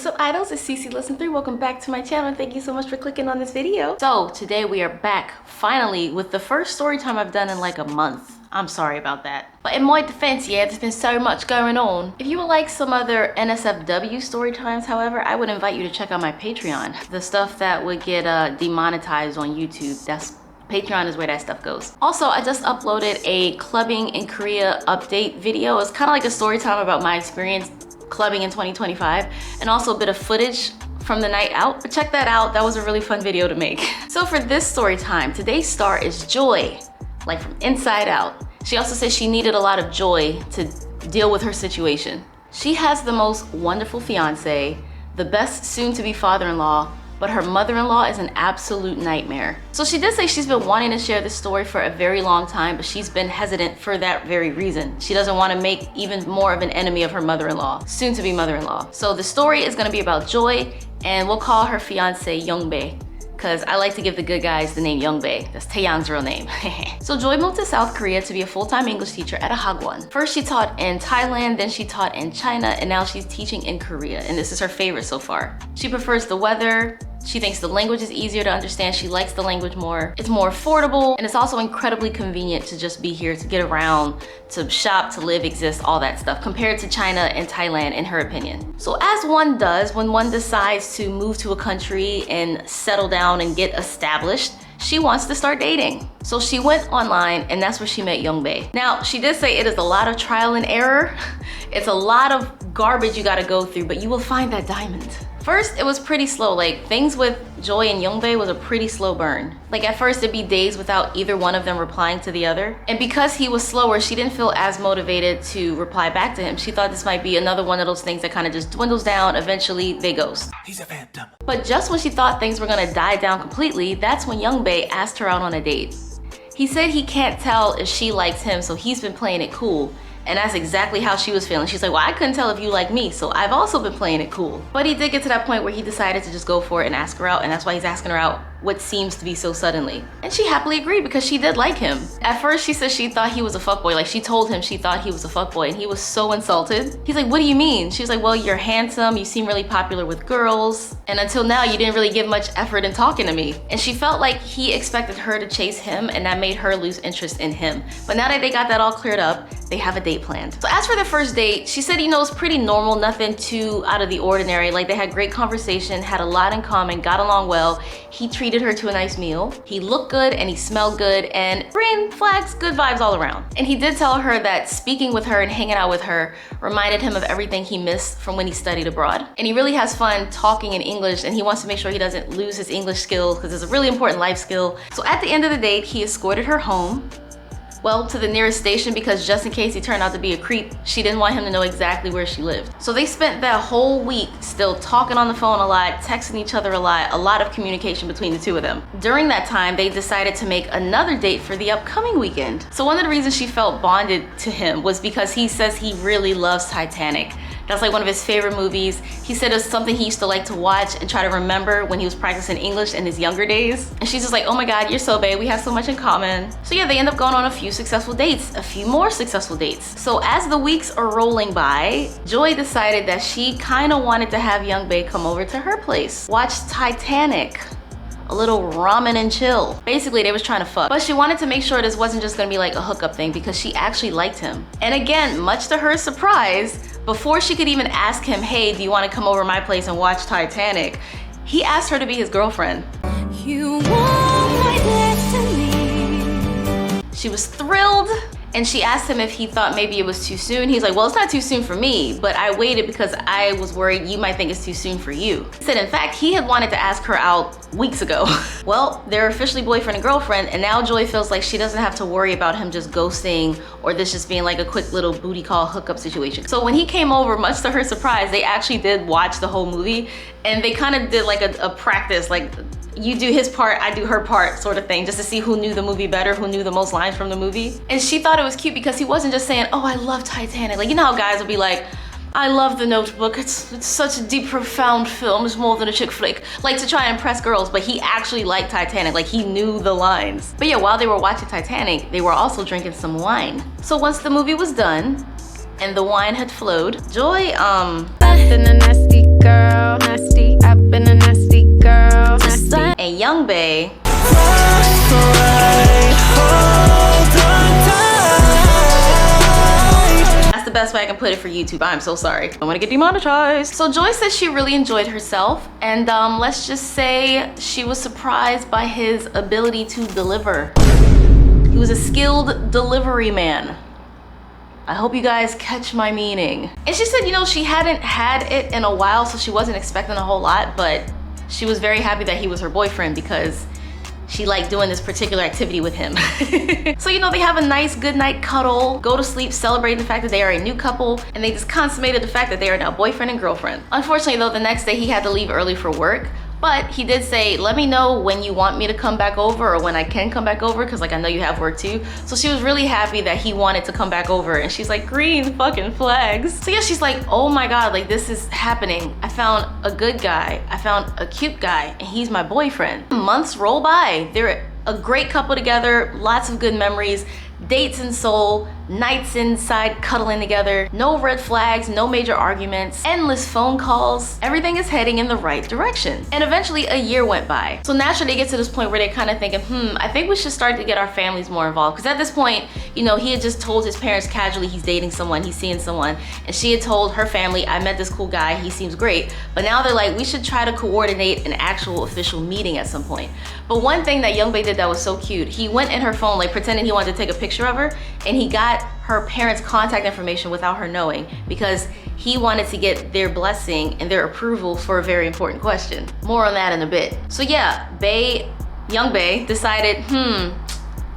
What's up, idols? It's Cece Lesson 3. Welcome back to my channel and thank you so much for clicking on this video. So today we are back finally with the first story time I've done in like a month. I'm sorry about that. But in my defense, yeah, there's been so much going on. If you would like some other NSFW story times, however, I would invite you to check out my Patreon. The stuff that would get demonetized on YouTube, Patreon is where that stuff goes. Also, I just uploaded a clubbing in Korea update video. It's kind of like a story time about my experience clubbing in 2025 and also a bit of footage from the night out. But check that out. That was a really fun video to make. So for this story time, today's star is Joy, like from inside out. She also says she needed a lot of joy to deal with her situation. She has the most wonderful fiance, the best soon-to-be father-in-law, but her mother-in-law is an absolute nightmare. So she did say she's been wanting to share this story for a very long time, but she's been hesitant for that very reason. She doesn't want to make even more of an enemy of her mother-in-law, soon-to-be mother-in-law. So the story is going to be about Joy, and we'll call her fiance Youngbae, because I like to give the good guys the name Youngbae. That's Taeyang's real name. So Joy moved to South Korea to be a full-time English teacher at a hagwon. First she taught in Thailand, then she taught in China, and now she's teaching in Korea, and this is her favorite so far. She prefers the weather. She thinks the language is easier to understand. She likes the language more. It's more affordable, and it's also incredibly convenient to just be here, to get around, to shop, to live, exist, all that stuff, compared to China and Thailand, in her opinion. So as one does when one decides to move to a country and settle down and get established, she wants to start dating. So she went online, and that's where she met Youngbae. Now, she did say it is a lot of trial and error. It's a lot of garbage you gotta go through, but you will find that diamond. First, it was pretty slow. Like, things with Joy and Youngbae was a pretty slow burn. Like, at first it'd be days without either one of them replying to the other. And because he was slower, she didn't feel as motivated to reply back to him. She thought this might be another one of those things that kind of just dwindles down. Eventually, they ghost. He's a phantom. But just when she thought things were gonna die down completely, that's when Youngbae asked her out on a date. He said he can't tell if she likes him, so he's been playing it cool. And that's exactly how she was feeling. She's like, well, I couldn't tell if you like me, so I've also been playing it cool. But he did get to that point where he decided to just go for it and ask her out, and that's why he's asking her out what seems to be so suddenly. And she happily agreed because she did like him. At first, she said she thought he was a fuckboy. Like, she told him she thought he was a fuckboy, and he was so insulted. He's like, what do you mean? She was like, well, you're handsome, you seem really popular with girls, and until now, you didn't really give much effort in talking to me. And she felt like he expected her to chase him, and that made her lose interest in him. But now that they got that all cleared up, they have a date planned. So as for the first date, she said, you know, it's pretty normal, nothing too out of the ordinary. Like, they had great conversation, had a lot in common, got along well. He treated her to a nice meal. He looked good and he smelled good, and green flags, good vibes all around. And he did tell her that speaking with her and hanging out with her reminded him of everything he missed from when he studied abroad. And he really has fun talking in English, and he wants to make sure he doesn't lose his English skills because it's a really important life skill. So at the end of the date, he escorted her home. Well, to the nearest station, because just in case he turned out to be a creep, she didn't want him to know exactly where she lived. So they spent that whole week still talking on the phone a lot, texting each other a lot of communication between the two of them. During that time, they decided to make another date for the upcoming weekend. So one of the reasons she felt bonded to him was because he says he really loves Titanic. That's like one of his favorite movies. He said it was something he used to like to watch and try to remember when he was practicing English in his younger days. And she's just like, oh my God, you're so babe, we have so much in common. So yeah, they end up going on a few successful dates, a few more successful dates. So as the weeks are rolling by, Joy decided that she kind of wanted to have Youngbae come over to her place, watch Titanic. A little ramen and chill. Basically, they was trying to fuck. But she wanted to make sure this wasn't just gonna be like a hookup thing because she actually liked him. And again, much to her surprise, before she could even ask him, hey, do you wanna come over my place and watch Titanic? He asked her to be his girlfriend. You want my destiny. She was thrilled. And she asked him if he thought maybe it was too soon. He's like, well, it's not too soon for me, but I waited because I was worried you might think it's too soon for you. He said, in fact, he had wanted to ask her out weeks ago. Well, they're officially boyfriend and girlfriend, and now Joy feels like she doesn't have to worry about him just ghosting or this just being like a quick little booty call hookup situation. So when he came over, much to her surprise, they actually did watch the whole movie, and they kind of did like a practice, like, you do his part, I do her part sort of thing, just to see who knew the movie better, who knew the most lines from the movie. And she thought it was cute because he wasn't just saying, oh, I love Titanic. Like, you know how guys will be like, I love The Notebook, it's such a deep, profound film, it's more than a chick flick. Like, to try and impress girls, but he actually liked Titanic, like he knew the lines. But yeah, while they were watching Titanic, they were also drinking some wine. So once the movie was done, and the wine had flowed, Joy, Been a nasty girl. best way I can put it for YouTube. I'm so sorry. I want to get demonetized. So Joy says she really enjoyed herself, and let's just say she was surprised by his ability to deliver. He was a skilled delivery man. I hope you guys catch my meaning. And she said, you know, she hadn't had it in a while, so she wasn't expecting a whole lot, but she was very happy that he was her boyfriend because she liked doing this particular activity with him. So, you know, they have a nice good night cuddle, go to sleep celebrating the fact that they are a new couple, and they just consummated the fact that they are now boyfriend and girlfriend. Unfortunately though, the next day he had to leave early for work, but he did say, let me know when you want me to come back over or when I can come back over, because like I know you have work too. So she was really happy that he wanted to come back over, and she's like, green fucking flags. So yeah, she's like, oh my God, like this is happening. I found a good guy. I found a cute guy, and he's my boyfriend. Months roll by. They're a great couple together, lots of good memories, dates in Seoul, nights inside cuddling together, no red flags, no major arguments, endless phone calls. Everything is heading in the right direction. And eventually a year went by. So naturally they get to this point where they're kind of thinking, I think we should start to get our families more involved. Because at this point, you know, he had just told his parents casually he's dating someone, he's seeing someone, and she had told her family, I met this cool guy, he seems great. But now they're like, we should try to coordinate an actual official meeting at some point. But one thing that Youngbae did that was so cute, he went in her phone like pretending he wanted to take a picture of her, and he got her parents' contact information without her knowing because he wanted to get their blessing and their approval for a very important question. More on that in a bit. So yeah, Youngbae decided,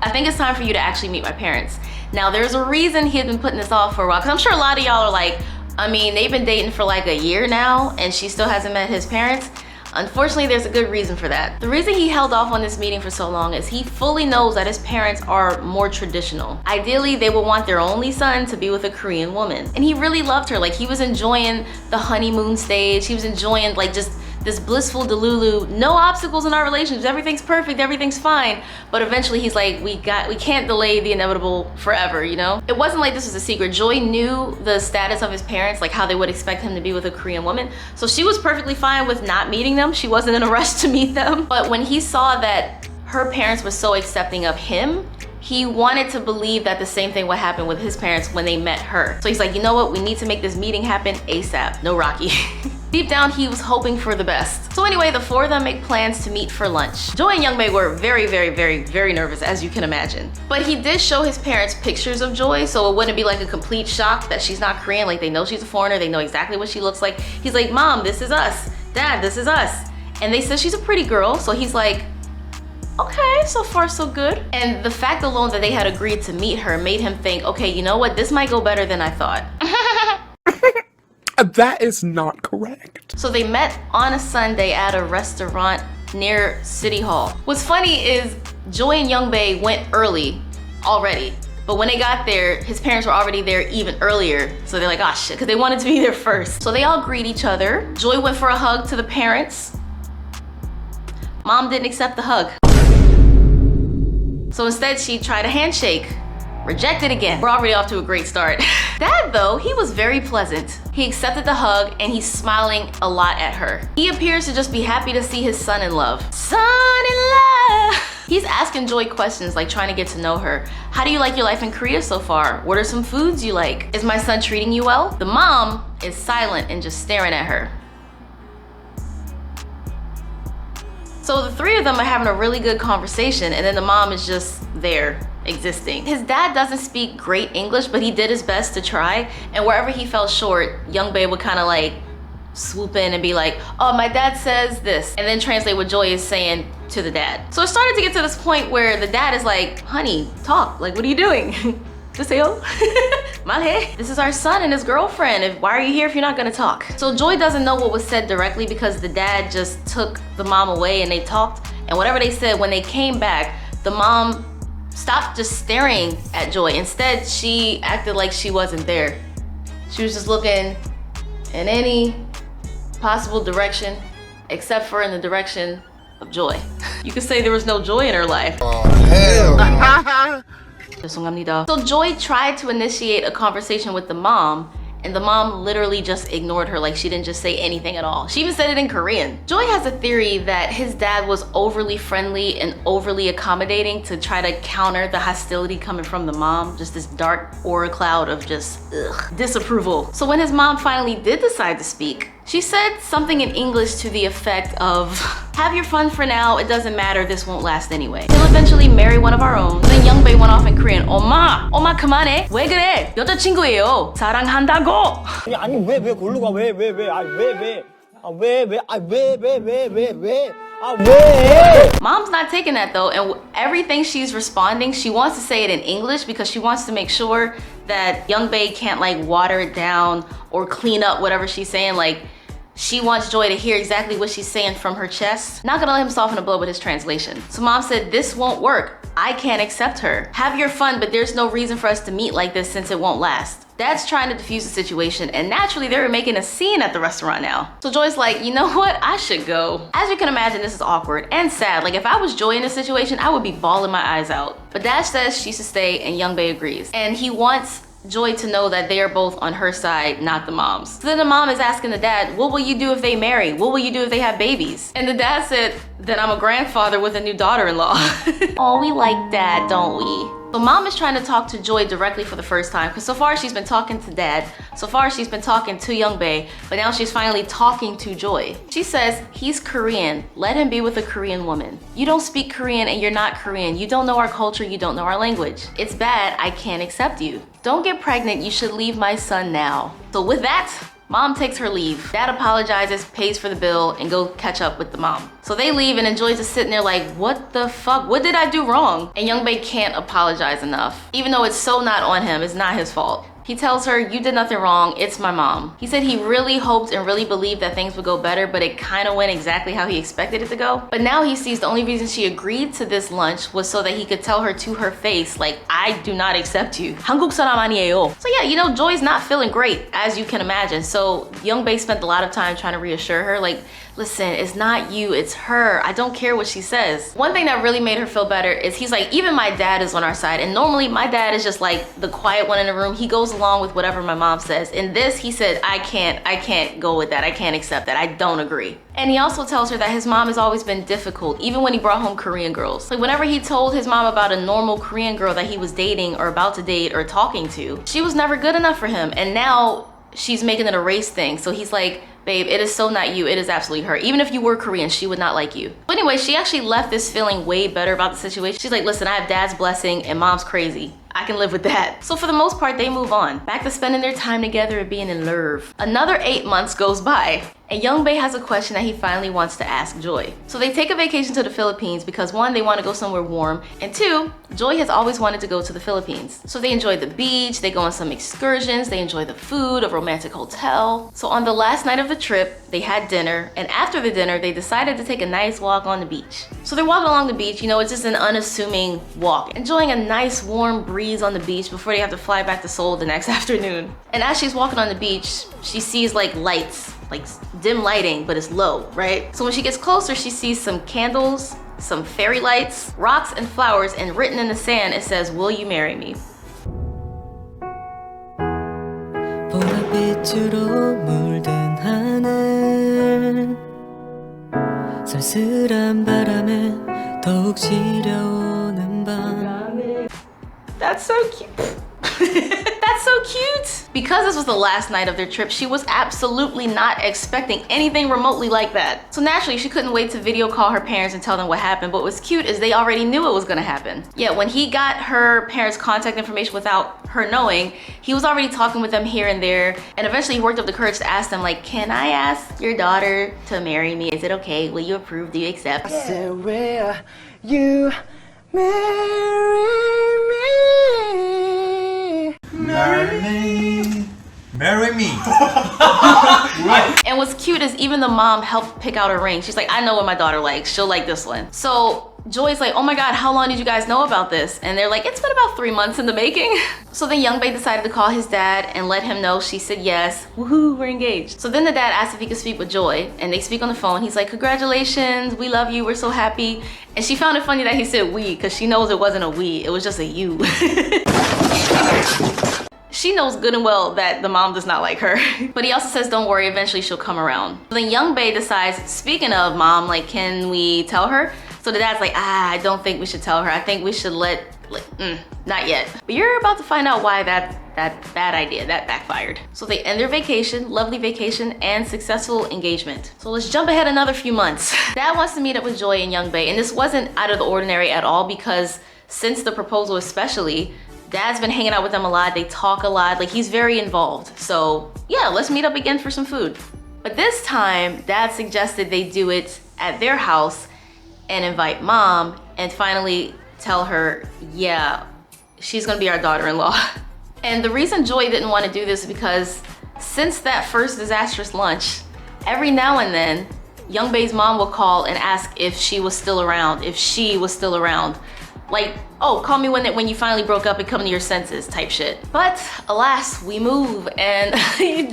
I think it's time for you to actually meet my parents. Now there's a reason he had been putting this off for a while, because I'm sure a lot of y'all are like, I mean, they've been dating for like a year now and she still hasn't met his parents. Unfortunately, there's a good reason for that. The reason he held off on this meeting for so long is he fully knows that his parents are more traditional. Ideally, they would want their only son to be with a Korean woman. And he really loved her. Like, he was enjoying the honeymoon stage. He was enjoying like just this blissful delulu, no obstacles in our relationship, everything's perfect, everything's fine. But eventually he's like, we can't delay the inevitable forever, you know? It wasn't like this was a secret. Joy knew the status of his parents, like how they would expect him to be with a Korean woman. So she was perfectly fine with not meeting them. She wasn't in a rush to meet them. But when he saw that her parents were so accepting of him, he wanted to believe that the same thing would happen with his parents when they met her. So he's like, you know what? We need to make this meeting happen ASAP. No Rocky. Deep down, he was hoping for the best. So anyway, the four of them make plans to meet for lunch. Joy and Youngbae were very, very, very, very nervous, as you can imagine. But he did show his parents pictures of Joy, so it wouldn't be like a complete shock that she's not Korean. Like, they know she's a foreigner, they know exactly what she looks like. He's like, Mom, this is us. Dad, this is us. And they said she's a pretty girl, so he's like, okay, so far so good. And the fact alone that they had agreed to meet her made him think, okay, you know what? This might go better than I thought. That is not correct. So they met on a Sunday at a restaurant near City Hall. What's funny is Joy and Youngbae went early already. But when they got there, his parents were already there even earlier. So they're like, oh shit, because they wanted to be there first. So they all greet each other. Joy went for a hug to the parents. Mom didn't accept the hug. So instead she tried a handshake. Rejected again. We're already off to a great start. Dad though, he was very pleasant. He accepted the hug and he's smiling a lot at her. He appears to just be happy to see his son in love. Son in love! He's asking Joy questions like trying to get to know her. How do you like your life in Korea so far? What are some foods you like? Is my son treating you well? The mom is silent and just staring at her. So the three of them are having a really good conversation, and then the mom is just there, existing. His dad doesn't speak great English, but he did his best to try, and wherever he fell short, Youngbae would kind of like swoop in and be like, oh, my dad says this, and then translate what Joy is saying to the dad. So it started to get to this point where the dad is like, honey, talk, like, what are you doing? Deseo? Malhe? This is our son and his girlfriend. Why are you here if you're not gonna talk? So Joy doesn't know what was said directly because the dad just took the mom away and they talked, and whatever they said, when they came back, the mom stopped just staring at Joy. Instead, she acted like she wasn't there. She was just looking in any possible direction except for in the direction of Joy. You could say there was no joy in her life. Oh, hell. So Joy tried to initiate a conversation with the mom, And the mom literally just ignored her, like she didn't just say anything at all. She even said it in Korean. Joy has a theory that his dad was overly friendly and overly accommodating to try to counter the hostility coming from the mom. Just this dark aura cloud of just disapproval. So when his mom finally did decide to speak, she said something in English to the effect of, have your fun for now, it doesn't matter, this won't last anyway. He'll eventually marry one of our own. Then Youngbae went off in Korean, 엄마 그만해. 왜 그래? 여자친구예요. 사랑한다고. 아니 왜 골로 가? 왜? 왜? Mom's not taking that though, and everything she's responding, she wants to say it in English because she wants to make sure that Youngbae can't like water it down or clean up whatever she's saying. Like, she wants Joy to hear exactly what she's saying from her chest. Not gonna let him soften the blow with his translation. So mom said, this won't work. I can't accept her. Have your fun, but there's no reason for us to meet like this since it won't last. Dad's trying to defuse the situation, and naturally they were making a scene at the restaurant now. So Joy's like, you know what? I should go. As you can imagine, this is awkward and sad. Like if I was Joy in this situation, I would be bawling my eyes out. But Dad says she should stay, and Youngbae agrees. And he wants Joy to know that they are both on her side, not the mom's. So then the mom is asking the dad, what will you do if they marry? What will you do if they have babies? And the dad said, then I'm a grandfather with a new daughter-in-law. Oh, we like that, don't we? So mom is trying to talk to Joy directly for the first time, because so far she's been talking to dad, so far she's been talking to Youngbae, but now she's finally talking to Joy. She says, he's Korean, let him be with a Korean woman. You don't speak Korean and you're not Korean. You don't know our culture, you don't know our language. It's bad, I can't accept you. Don't get pregnant, you should leave my son now. So with that, mom takes her leave. Dad apologizes, pays for the bill, and go catch up with the mom. So they leave and Joy's just sitting there like, what the fuck? What did I do wrong? And Youngbae can't apologize enough. Even though it's so not on him, it's not his fault. He tells her, you did nothing wrong, it's my mom. He said he really hoped and really believed that things would go better, but it kind of went exactly how he expected it to go. But now he sees the only reason she agreed to this lunch was so that he could tell her to her face, like, I do not accept you. 한국 사람 아니에요. So yeah, you know, Joy's not feeling great, as you can imagine. So Youngbae spent a lot of time trying to reassure her, like, listen, it's not you, it's her. I don't care what she says. One thing that really made her feel better is he's like, even my dad is on our side. And normally my dad is just like the quiet one in the room. He goes along with whatever my mom says. In this, he said, I can't go with that. I can't accept that. I don't agree. And he also tells her that his mom has always been difficult, even when he brought home Korean girls. Like whenever he told his mom about a normal Korean girl that he was dating or about to date or talking to, she was never good enough for him. And now she's making it a race thing. So he's like, babe, it is so not you, it is absolutely her. Even if you were Korean, she would not like you. But anyway, she actually left this feeling way better about the situation. She's like, listen, I have dad's blessing and mom's crazy. I can live with that. So for the most part, they move on. Back to spending their time together and being in love. Another 8 months goes by, and Youngbae has a question that he finally wants to ask Joy. So they take a vacation to the Philippines because one, they want to go somewhere warm, and two, Joy has always wanted to go to the Philippines. So they enjoy the beach, they go on some excursions, they enjoy the food, a romantic hotel. So on the last night of the trip, they had dinner, and after the dinner, they decided to take a nice walk on the beach. So they're walking along the beach, you know, it's just an unassuming walk, enjoying a nice warm breeze on the beach before they have to fly back to Seoul the next afternoon. And as she's walking on the beach, she sees like lights, like dim lighting, but it's low, right? So when she gets closer, she sees some candles, some fairy lights, rocks and flowers, and written in the sand, it says, will you marry me? 보랏빛으로 물든 하늘 쓸쓸한 바람에 더욱 시려오는 밤. That's so cute. That's so cute. Because this was the last night of their trip, she was absolutely not expecting anything remotely like that. So naturally, she couldn't wait to video call her parents and tell them what happened. But what's cute is they already knew it was gonna happen. Yeah, when he got her parents' contact information without her knowing, he was already talking with them here and there. And eventually he worked up the courage to ask them, like, can I ask your daughter to marry me? Is it okay? Will you approve? Do you accept? I said, will you marry me? Marry me. Marry me. And what's cute is even the mom helped pick out a ring. She's like, I know what my daughter likes. She'll like this one. So Joy's like, oh my God, how long did you guys know about this? And they're like, it's been about 3 months in the making. So then Youngbae decided to call his dad and let him know. She said yes. Woohoo, we're engaged. So then the dad asked if he could speak with Joy, and they speak on the phone. He's like, congratulations, we love you, we're so happy. And she found it funny that he said we, because she knows it wasn't a we, it was just a you. she knows good and well that the mom does not like her. But he also says, don't worry, eventually she'll come around. So then Young Bae decides, speaking of mom, like, can we tell her? So the dad's like, I don't think we should tell her. I think we should not yet. But you're about to find out why that bad idea, that backfired. So they end their vacation, lovely vacation, and successful engagement. So let's jump ahead another few months. Dad wants to meet up with Joy and Young Bae, and this wasn't out of the ordinary at all because since the proposal especially, Dad's been hanging out with them a lot, they talk a lot, like he's very involved. So yeah, let's meet up again for some food. But this time, Dad suggested they do it at their house and invite mom and finally tell her, yeah, she's gonna be our daughter-in-law. And the reason Joy didn't want to do this is because since that first disastrous lunch, every now and then, Young Bae's mom will call and ask if she was still around, Like, oh, call me when you finally broke up and come to your senses type shit. But alas, we move, and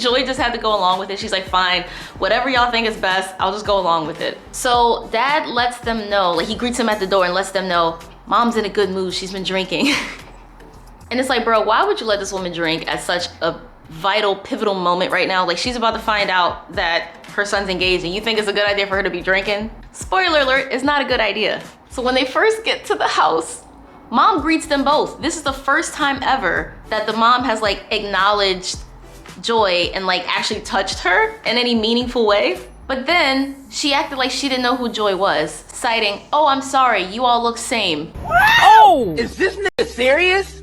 Joy just had to go along with it. She's like, fine, whatever y'all think is best, I'll just go along with it. So Dad lets them know, like he greets them at the door and lets them know, mom's in a good mood, she's been drinking. And it's like, bro, why would you let this woman drink at such a vital, pivotal moment right now? Like, she's about to find out that her son's engaged and you think it's a good idea for her to be drinking? Spoiler alert, it's not a good idea. So when they first get to the house, mom greets them both. This is the first time ever that the mom has like acknowledged Joy and like actually touched her in any meaningful way. But then she acted like she didn't know who Joy was, citing, oh, I'm sorry, you all look same. Oh! Is this nigga serious?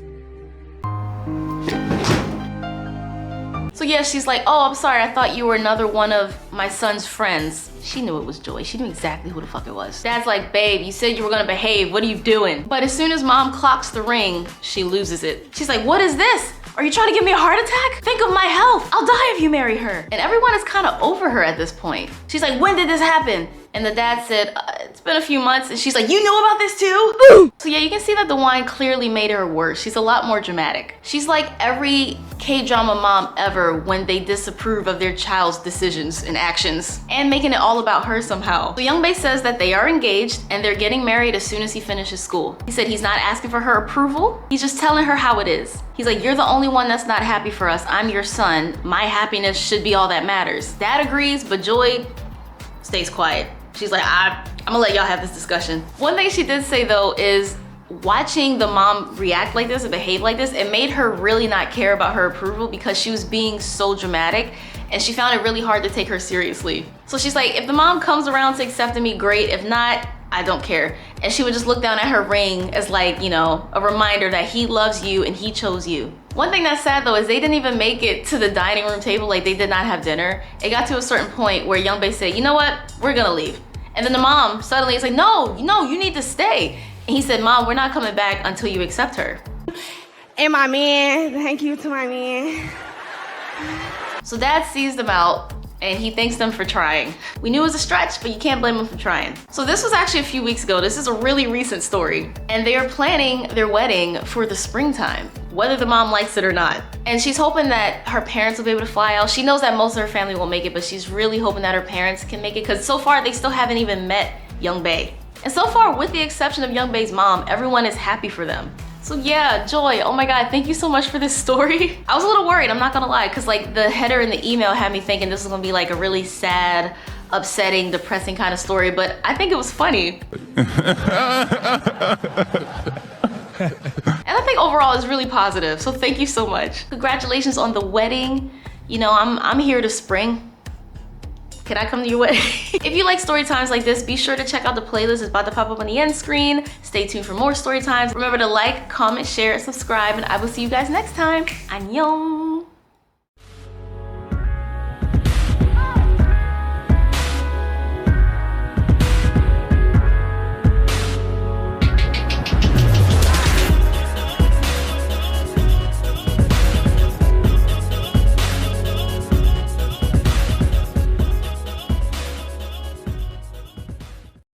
So yeah, she's like, oh, I'm sorry, I thought you were another one of my son's friends. She knew it was Joy. She knew exactly who the fuck it was. Dad's like, babe, you said you were gonna behave. What are you doing? But as soon as mom clocks the ring, she loses it. She's like, what is this? Are you trying to give me a heart attack? Think of my health. I'll die if you marry her. And everyone is kind of over her at this point. She's like, when did this happen? And the dad said, it's been a few months. And she's like, you knew about this too? So yeah, you can see that the wine clearly made her worse. She's a lot more dramatic. She's like every K-drama mom ever when they disapprove of their child's decisions and actions and making it all about her somehow. So Young Bae says that they are engaged and they're getting married as soon as he finishes school. He said he's not asking for her approval. He's just telling her how it is. He's like, you're the only one that's not happy for us. I'm your son. My happiness should be all that matters. Dad agrees, but Joy stays quiet. She's like, I'm gonna let y'all have this discussion. One thing she did say though is watching the mom react like this and behave like this, it made her really not care about her approval because she was being so dramatic and she found it really hard to take her seriously. So she's like, if the mom comes around to accepting me, great. If not, I don't care. And she would just look down at her ring as like, you know, a reminder that he loves you and he chose you. One thing that's sad though is they didn't even make it to the dining room table, like they did not have dinner. It got to a certain point where Young Bae said, you know what, we're gonna leave. And then the mom suddenly is like, no, you need to stay. And he said, mom, we're not coming back until you accept her. And my man, thank you to my man. So dad sees them out and he thanks them for trying. We knew it was a stretch, but you can't blame them for trying. So this was actually a few weeks ago. This is a really recent story. And they are planning their wedding for the springtime, whether the mom likes it or not. And she's hoping that her parents will be able to fly out. She knows that most of her family won't make it, but she's really hoping that her parents can make it because so far they still haven't even met Young Bae. And so far, with the exception of Young Bae's mom, everyone is happy for them. So yeah, Joy, oh my God, thank you so much for this story. I was a little worried, I'm not gonna lie, because like the header in the email had me thinking this was gonna be like a really sad, upsetting, depressing kind of story, but I think it was funny. And I think overall it's really positive, so thank you so much. Congratulations on the wedding. You know, I'm here to spring. Can I come to your wedding? If you like story times like this, be sure to check out the playlist. It's about to pop up on the end screen. Stay tuned for more story times. Remember to like, comment, share, and subscribe, and I will see you guys next time. Annyeong!